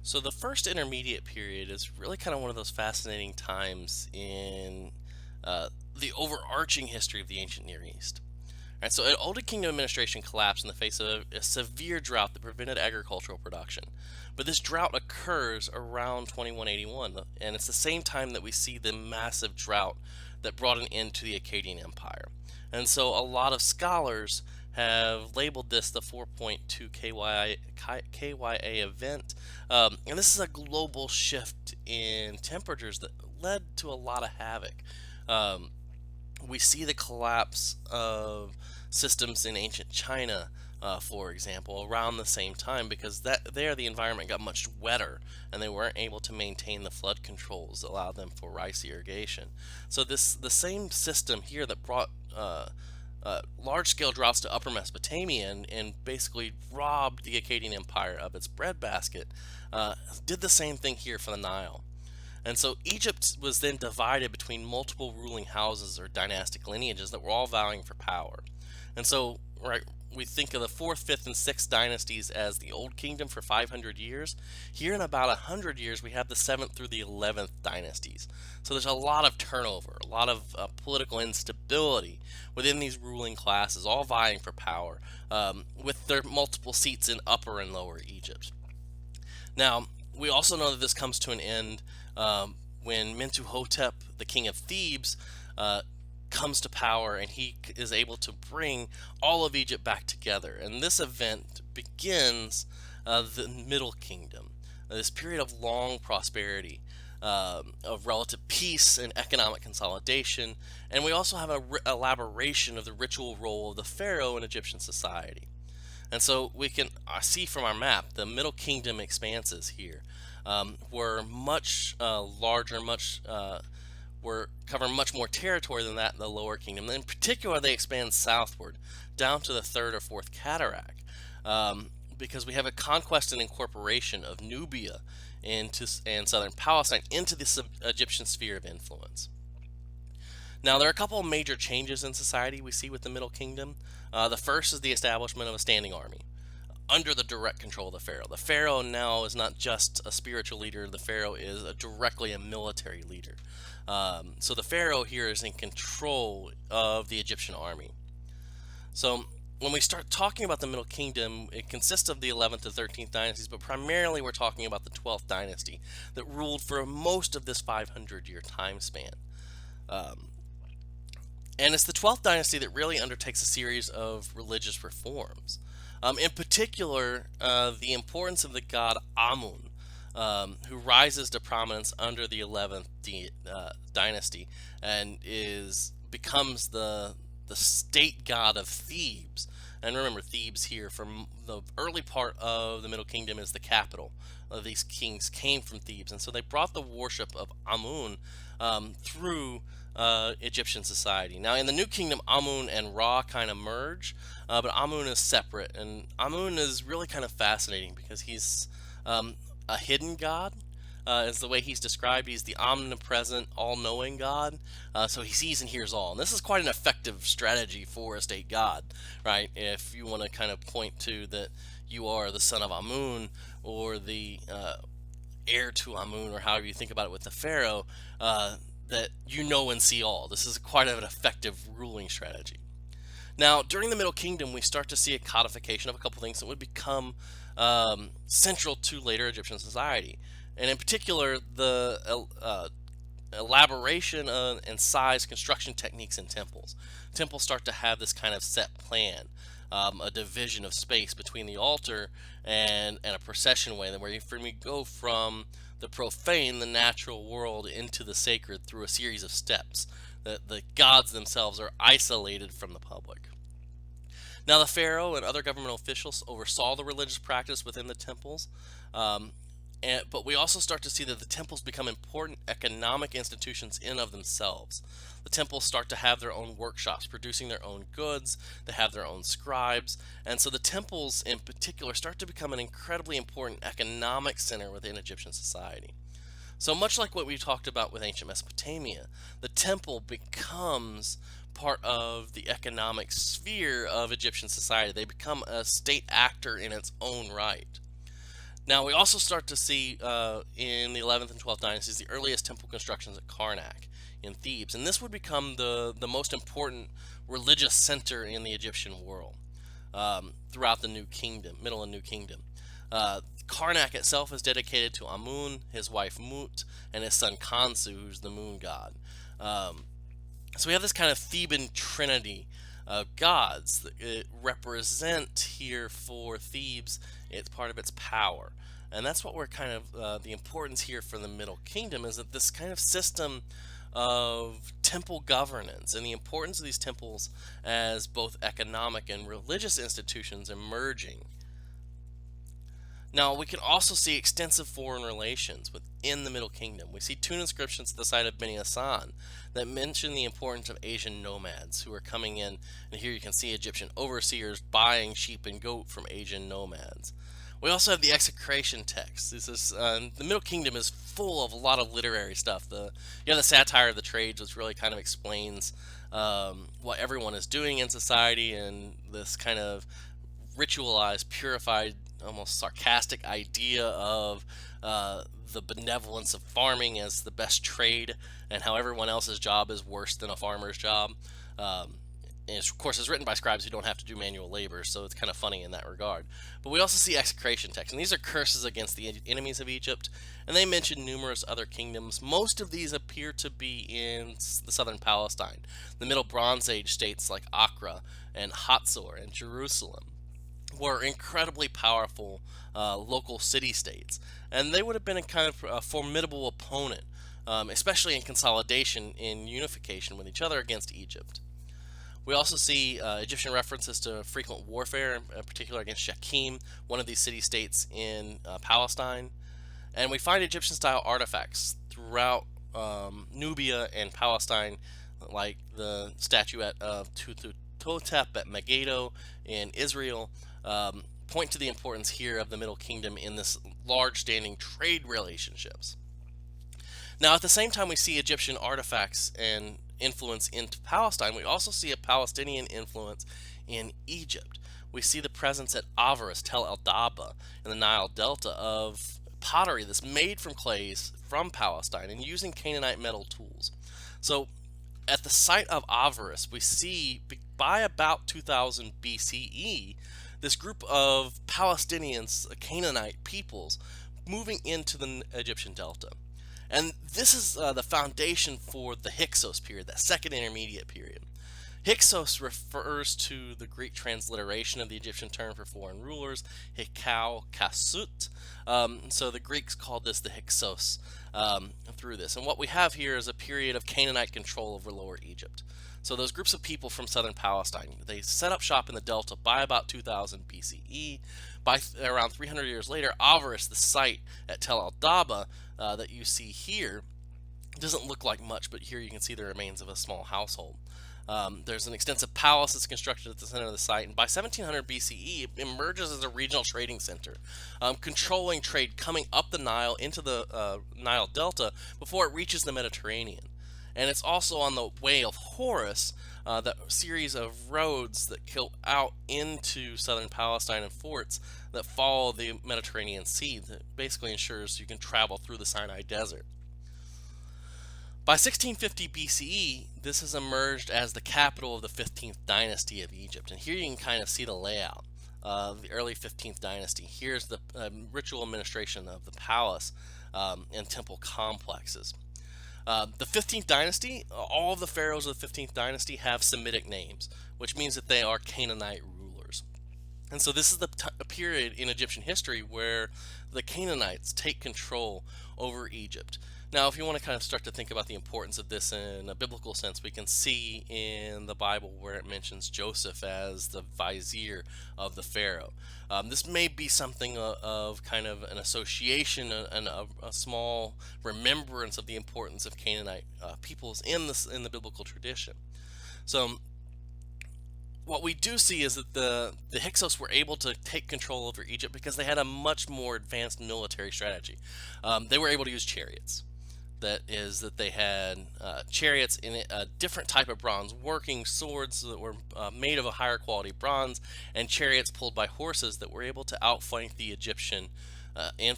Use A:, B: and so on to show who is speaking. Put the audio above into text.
A: So the first intermediate period is really kind of one of those fascinating times in the overarching history of the ancient Near East. Right, so an Old Kingdom administration collapsed in the face of a severe drought that prevented agricultural production. But this drought occurs around 2181, and it's the same time that we see the massive drought that brought an end to the Akkadian Empire. And so a lot of scholars have labeled this the 4.2 KYA event. And this is a global shift in temperatures that led to a lot of havoc. Um, we see the collapse of systems in ancient China, for example, around the same time because that there the environment got much wetter and they weren't able to maintain the flood controls that allowed them for rice irrigation. So the same system here that brought large-scale droughts to Upper Mesopotamia and basically robbed the Akkadian Empire of its breadbasket, did the same thing here for the Nile. And so Egypt was then divided between multiple ruling houses or dynastic lineages that were all vying for power. And so, right, we think of the fourth, fifth, and sixth dynasties as the Old Kingdom for 500 years. Here in about 100 years, we have the seventh through the 11th dynasties. So there's a lot of turnover, a lot of political instability within these ruling classes, all vying for power, with their multiple seats in Upper and Lower Egypt. Now, we also know that this comes to an end when Mentuhotep, the king of Thebes, comes to power and he is able to bring all of Egypt back together. And this event begins the Middle Kingdom, this period of long prosperity, of relative peace and economic consolidation. And we also have an elaboration of the ritual role of the pharaoh in Egyptian society. And so we can see from our map the Middle Kingdom expanses here were much larger, much were cover much more territory than that in the Lower Kingdom. In particular, they expand southward down to the third or fourth cataract because we have a conquest and incorporation of Nubia into and southern Palestine into the Egyptian sphere of influence. Now, there are a couple of major changes in society we see with the Middle Kingdom. The first is the establishment of a standing army under the direct control of the pharaoh. The pharaoh now is not just a spiritual leader, the pharaoh is directly a military leader. So the pharaoh here is in control of the Egyptian army. So when we start talking about the Middle Kingdom, it consists of the 11th to 13th dynasties, but primarily we're talking about the 12th dynasty that ruled for most of this 500-year time span. Um, and it's the 12th dynasty that really undertakes a series of religious reforms. In particular, the importance of the god Amun, who rises to prominence under the 11th dynasty and becomes the state god of Thebes. And remember, Thebes here from the early part of the Middle Kingdom is the capital. These kings came from Thebes, and so they brought the worship of Amun through Egyptian society. Now, in the New Kingdom, Amun and Ra kind of merge, but Amun is separate, and Amun is really kind of fascinating because he's a hidden god. Is the way he's described. He's the omnipresent, all-knowing God. So he sees and hears all. And this is quite an effective strategy for a state god, right? If you want to kind of point to that you are the son of Amun or the heir to Amun, or however you think about it with the pharaoh, that you know and see all. This is quite an effective ruling strategy. Now, during the Middle Kingdom, we start to see a codification of a couple things that would become central to later Egyptian society. And in particular, the elaboration and size construction techniques in temples. Temples start to have this kind of set plan, a division of space between the altar and a procession way, where we go from the profane, the natural world, into the sacred through a series of steps. The gods themselves are isolated from the public. Now, the pharaoh and other government officials oversaw the religious practice within the temples. But we also start to see that the temples become important economic institutions in of themselves. The temples start to have their own workshops, producing their own goods. They have their own scribes. And so the temples in particular start to become an incredibly important economic center within Egyptian society. So much like what we talked about with ancient Mesopotamia, the temple becomes part of the economic sphere of Egyptian society. They become a state actor in its own right. Now we also start to see in the 11th and 12th dynasties the earliest temple constructions at Karnak in Thebes, and this would become the most important religious center in the Egyptian world throughout the New Kingdom, Middle and New Kingdom. Karnak itself is dedicated to Amun, his wife Mut, and his son Khonsu, who's the moon god. Um, so we have this kind of Theban trinity of gods that represent here for Thebes. It's part of its power, and that's what we're kind of the importance here for the Middle Kingdom is that this kind of system of temple governance and the importance of these temples as both economic and religious institutions emerging. Now, we can also see extensive foreign relations within the Middle Kingdom. We see two inscriptions at the site of Beni Hassan that mention the importance of Asian nomads who are coming in, and here you can see Egyptian overseers buying sheep and goat from Asian nomads. We also have the execration text. This is the Middle Kingdom is full of a lot of literary stuff. You have the satire of the trades, which really kind of explains what everyone is doing in society, and this kind of ritualized, purified, almost sarcastic idea of the benevolence of farming as the best trade, and how everyone else's job is worse than a farmer's job. And of course, it's written by scribes who don't have to do manual labor, so it's kind of funny in that regard. But we also see execration texts, and these are curses against the enemies of Egypt, and they mention numerous other kingdoms. Most of these appear to be in the southern Palestine, the Middle Bronze Age states like Accra and Hatzor and Jerusalem were incredibly powerful local city-states, and they would have been a kind of a formidable opponent, especially in consolidation, in unification with each other against Egypt. We also see Egyptian references to frequent warfare, in particular against Shakim, one of these city-states in Palestine, and we find Egyptian-style artifacts throughout Nubia and Palestine, like the statuette of Tututotep at Megiddo in Israel, point to the importance here of the Middle Kingdom in this large standing trade relationships. Now, at the same time we see Egyptian artifacts and influence into Palestine, we also see a Palestinian influence in Egypt. We see the presence at Avaris, Tel El Daba, in the Nile Delta of pottery that's made from clays from Palestine and using Canaanite metal tools. So at the site of Avaris, we see by about 2000 BCE this group of Palestinians, Canaanite peoples, moving into the Egyptian Delta. And this is the foundation for the Hyksos period, that second intermediate period. Hyksos refers to the Greek transliteration of the Egyptian term for foreign rulers, Hykau Kasut. So the Greeks called this the Hyksos through this. And what we have here is a period of Canaanite control over Lower Egypt. So those groups of people from southern Palestine, they set up shop in the Delta by about 2000 BCE. By around 300 years later, Avaris, the site at Tel El Daba that you see here, doesn't look like much, but here you can see the remains of a small household. There's an extensive palace that's constructed at the center of the site, and by 1700 BCE, it emerges as a regional trading center, controlling trade coming up the Nile into the Nile Delta before it reaches the Mediterranean. And it's also on the Way of Horus, that series of roads that go out into southern Palestine and forts that follow the Mediterranean Sea that basically ensures you can travel through the Sinai Desert. By 1650 BCE, this has emerged as the capital of the 15th dynasty of Egypt. And here you can kind of see the layout of the early 15th dynasty. Here's the ritual administration of the palace and temple complexes. The 15th dynasty, all of the pharaohs of the 15th dynasty have Semitic names, which means that they are Canaanite rulers. And so this is the period in Egyptian history where the Canaanites take control over Egypt. Now, if you want to kind of start to think about the importance of this in a biblical sense, we can see in the Bible where it mentions Joseph as the vizier of the Pharaoh. This may be something of kind of an association and a small remembrance of the importance of Canaanite peoples in the biblical tradition. So what we do see is that the Hyksos were able to take control over Egypt because they had a much more advanced military strategy. They were able to use chariots. That is, that they had chariots in a different type of bronze, working swords that were made of a higher quality bronze, and chariots pulled by horses that were able to outflank the Egyptian infantry